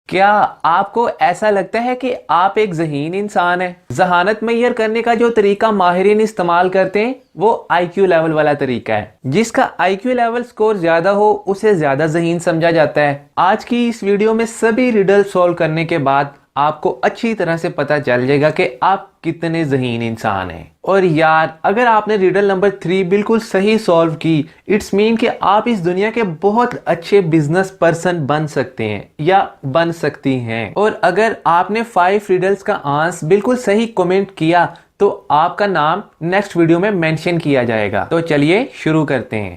क्या आपको ऐसा लगता है कि आप एक ज़हीन इंसान हैं? ज़हानत मैयर करने का जो तरीका माहिरीन इस्तेमाल करते हैं वो IQ लेवल वाला तरीका है। जिसका IQ लेवल स्कोर ज्यादा हो उसे ज्यादा ज़हीन समझा जाता है। आज की इस वीडियो में सभी रिडल सॉल्व करने के बाद आपको अच्छी तरह से पता चल जाएगा कि आप कितने ज़हीन इंसान हैं। और यार, अगर आपने रिडल नंबर 3 बिल्कुल सही सॉल्व की, इट्स मीन कि आप इस दुनिया के बहुत अच्छे बिजनेस पर्सन बन सकते हैं या बन सकती हैं। और अगर आपने 5 रिडल्स का आंसर बिल्कुल सही कमेंट किया तो आपका नाम नेक्स्ट वीडियो में मेंशन किया जाएगा। तो चलिए शुरू करते हैं।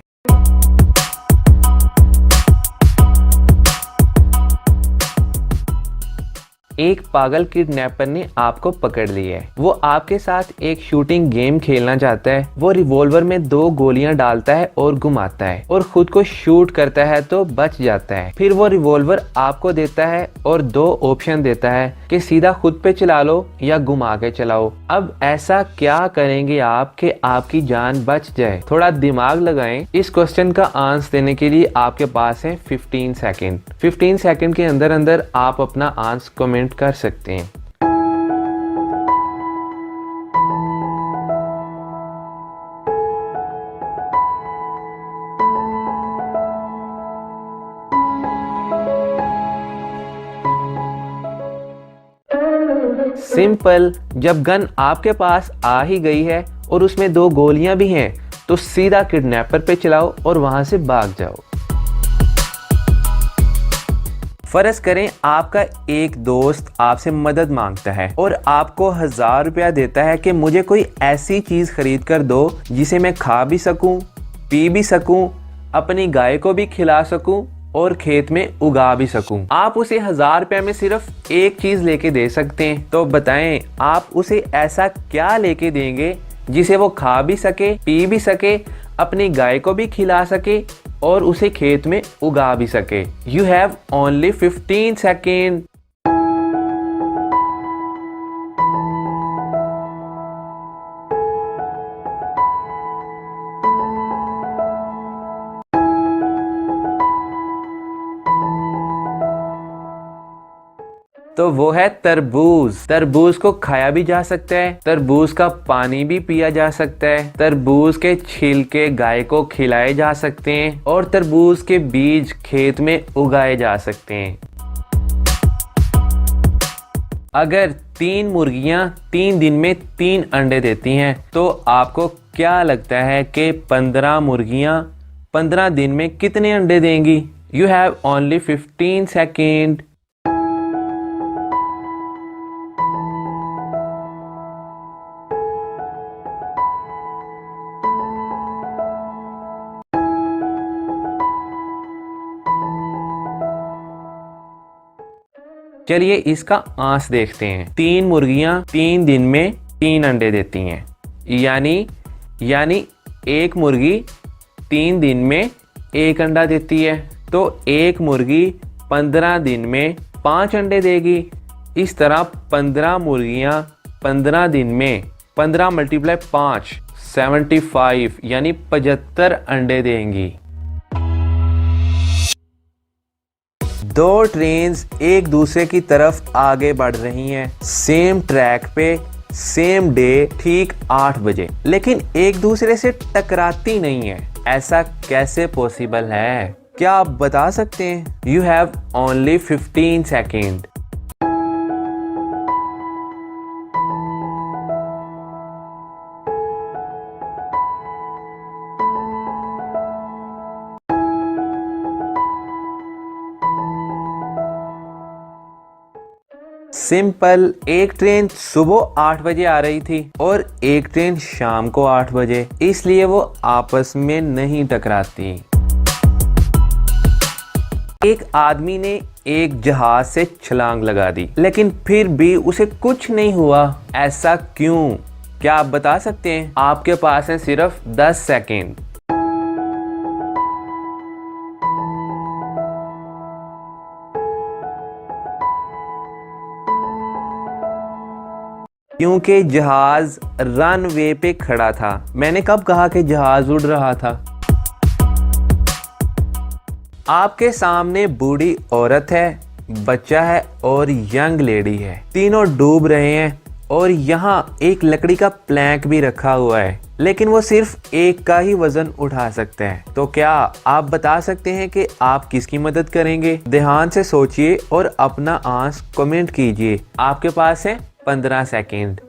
एक पागल किडनैपर ने आपको पकड़ लिया है। वो आपके साथ एक शूटिंग गेम खेलना चाहता है। वो रिवॉल्वर में 2 गोलियां डालता है और घुमाता है और खुद को शूट करता है तो बच जाता है। फिर वो रिवॉल्वर आपको देता है और 2 ऑप्शन देता है कि सीधा खुद पे चला लो या घुमा के चलाओ। अब ऐसा क्या करेंगे आप कि आपकी जान बच जाए? थोड़ा दिमाग लगाएं। इस क्वेश्चन का आंसर देने के लिए आपके पास है 15 सेकेंड। 15 सेकेंड के अंदर अंदर आप अपना आंसर कमेंट कर सकते हैं। सिंपल, जब गन आपके पास आ ही गई है और उसमें 2 गोलियां भी हैं तो सीधा किडनैपर पे चलाओ और वहां से भाग जाओ। फर्ज करें आपका एक दोस्त आपसे मदद मांगता है और आपको 1000 रुपया देता है कि मुझे कोई ऐसी चीज खरीद कर दो जिसे मैं खा भी सकूं, पी भी सकूं, अपनी गाय को भी खिला सकूं और खेत में उगा भी सकूं। आप उसे 1000 रुपये में सिर्फ एक चीज लेके दे सकते हैं। तो बताएं आप उसे ऐसा क्या लेके देंगे जिसे वो खा भी सके, पी भी सके, अपनी गाय को भी खिला सके और उसे खेत में उगा भी सके। You have only 15 seconds. तो वो है तरबूज। तरबूज को खाया भी जा सकता है, तरबूज का पानी भी पिया जा सकता है, तरबूज के छिलके गाय को खिलाए जा सकते हैं और तरबूज के बीज खेत में उगाए जा सकते हैं। अगर 3 मुर्गियां 3 दिन में 3 अंडे देती हैं तो आपको क्या लगता है कि 15 मुर्गियां 15 दिन में कितने अंडे देंगी? You have only 15 seconds. चलिए इसका आंसर देखते हैं। 3 मुर्गियां 3 दिन में 3 अंडे देती हैं, यानी एक मुर्गी 3 दिन में 1 अंडा देती है तो एक मुर्गी 15 दिन में 5 अंडे देगी। इस तरह 15 मुर्गियां 15 दिन में 15 × 5 75 यानी 75 अंडे देंगी। 2 ट्रेन्स एक दूसरे की तरफ आगे बढ़ रही हैं, सेम ट्रैक पे, सेम डे, ठीक 8 बजे, लेकिन एक दूसरे से टकराती नहीं है। ऐसा कैसे पॉसिबल है? क्या आप बता सकते हैं? You have only 15 seconds. Simple, एक ट्रेन सुबह 8 बजे आ रही थी और एक ट्रेन शाम को 8 बजे, इसलिए वो आपस में नहीं टकराती। एक आदमी ने एक जहाज से छलांग लगा दी लेकिन फिर भी उसे कुछ नहीं हुआ। ऐसा क्यों? क्या आप बता सकते हैं? आपके पास है सिर्फ 10 सेकेंड। क्योंकि जहाज रनवे पे खड़ा था। मैंने कब कहा कि जहाज उड़ रहा था? आपके सामने बूढ़ी औरत है, बच्चा है और यंग लेडी है। तीनों डूब रहे हैं और यहाँ एक लकड़ी का प्लैंक भी रखा हुआ है, लेकिन वो सिर्फ एक का ही वजन उठा सकते हैं। तो क्या आप बता सकते हैं कि आप किसकी मदद करेंगे? ध्यान से सोचिए और अपना आंसर कमेंट कीजिए। आपके पास है 15 सेकेंड।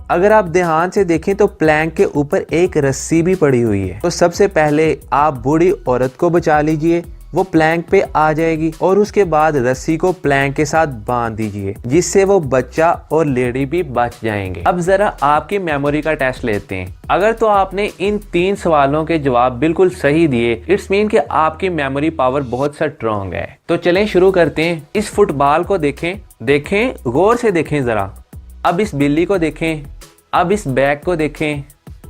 अगर आप ध्यान से देखें तो प्लैंक के ऊपर एक रस्सी भी पड़ी हुई है। तो सबसे पहले आप बूढ़ी औरत को बचा लीजिए, वो प्लैंक पे आ जाएगी और उसके बाद रस्सी को प्लैंक के साथ बांध दीजिए, जिससे वो बच्चा और लेडी भी बच जाएंगे। अब जरा आपकी मेमोरी का टेस्ट लेते हैं। अगर तो आपने इन 3 सवालों के जवाब बिल्कुल सही दिए, इट्स मीन कि आपकी मेमोरी पावर बहुत स्ट्रॉन्ग है। तो चलें शुरू करते हैं। इस फुटबॉल को देखें, गौर से देखें जरा। अब इस बिल्ली को देखें, अब इस बैग को देखें।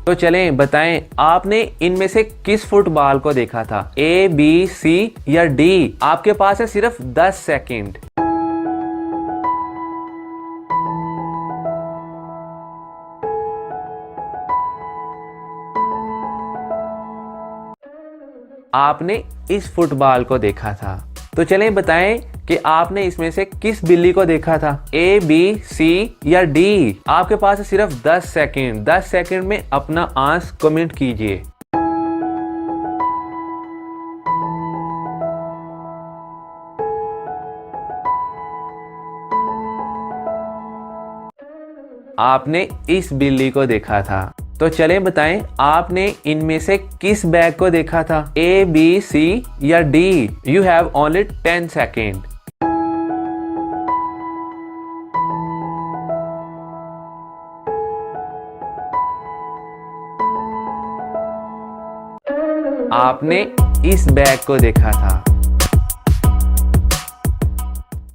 तो चलें बताएं, आपने इनमें से किस फुटबॉल को देखा था? A, B, C या D? आपके पास है सिर्फ 10 सेकंड। आपने इस फुटबॉल को देखा था। तो चलें बताएं कि आपने इसमें से किस बिल्ली को देखा था? A, B, C या D? आपके पास है सिर्फ 10 सेकंड। 10 सेकंड में अपना आंसर कमेंट कीजिए। आपने इस बिल्ली को देखा था। तो चलें बताएं, आपने इनमें से किस बैग को देखा था? A, B, C या D? You have only 10 second. आपने इस बैग को देखा था।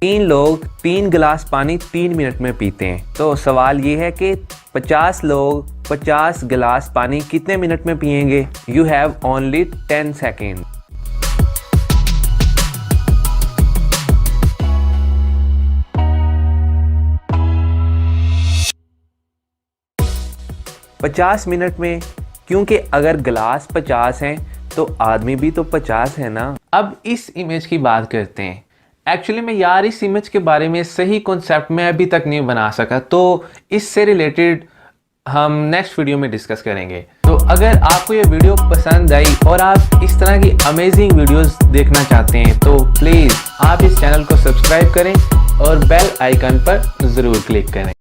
3 लोग 3 गिलास पानी 3 मिनट में पीते हैं। तो सवाल ये है कि 50 लोग 50 गिलास पानी कितने मिनट में पिएंगे? You have only 10 second. $50 minute में, क्योंकि अगर गिलास 50 हैं तो आदमी भी तो 50 है ना। अब इस इमेज की बात करते हैं। एक्चुअली मैं यार इस इमेज के बारे में सही कॉन्सेप्ट में अभी तक नहीं बना सका, तो इससे रिलेटेड हम नेक्स्ट वीडियो में डिस्कस करेंगे। तो अगर आपको ये वीडियो पसंद आई और आप इस तरह की अमेजिंग वीडियोस देखना चाहते हैं तो प्लीज़ आप इस चैनल को सब्सक्राइब करें और बेल आइकन पर ज़रूर क्लिक करें।